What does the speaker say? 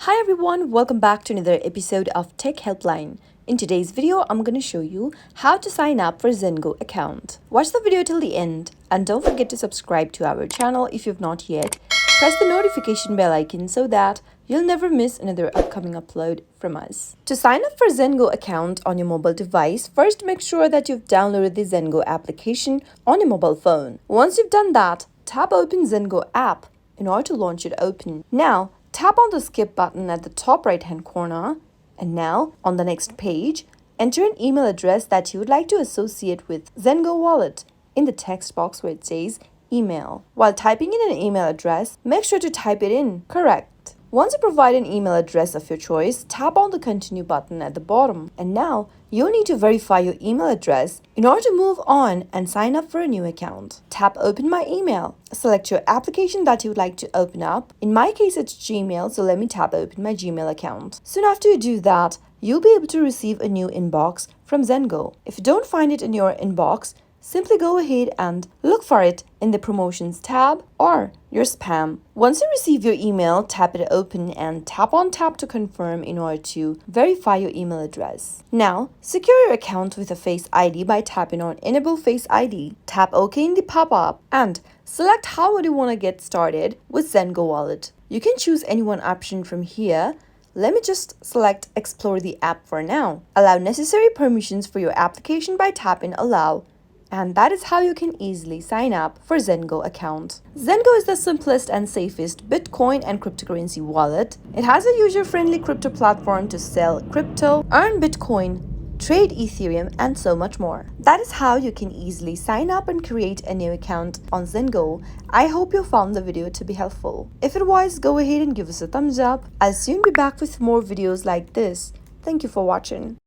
Hi everyone, welcome back to another episode of Tech Helpline. In today's video, I'm going to show you how to sign up for Zengo account. Watch the video till the end and don't forget to subscribe to our channel if you've not yet. Press the notification bell icon so that you'll never miss another upcoming upload from us. To sign up for Zengo account on your mobile device, first make sure that you've downloaded the Zengo application on your mobile phone. Once you've done that, tap open Zengo app in order to launch it open. Now, tap on the skip button at the top right hand corner, and now on the next page, enter an email address that you would like to associate with Zengo wallet in the text box where it says email. While typing in an email address, make sure to type it in correct. Once you provide an email address of your choice, tap on the continue button at the bottom, and now you'll need to verify your email address in order to move on and sign up for a new account. Tap open my email. Select your application that you would like to open up. In my case, it's Gmail, so let me tap open my Gmail account. Soon after you do that, you'll be able to receive a new inbox from Zengo. If you don't find it in your inbox, simply go ahead and look for it in the promotions tab or your spam. Once you receive your email, tap it open and tap on tap to confirm in order to verify your email address. Now, secure your account with a Face ID by tapping on Enable Face ID. Tap OK in the pop-up and select how would you want to get started with Zengo Wallet. You can choose any one option from here. Let me just select Explore the app for now. Allow necessary permissions for your application by tapping Allow. And that is how you can easily sign up for Zengo account. Zengo is the simplest and safest Bitcoin and cryptocurrency wallet. It has a user-friendly crypto platform to sell crypto, earn Bitcoin, trade Ethereum, and so much more. That is how you can easily sign up and create a new account on Zengo. I hope you found the video to be helpful. If it was, go ahead and give us a thumbs up. I'll soon be back with more videos like this. Thank you for watching.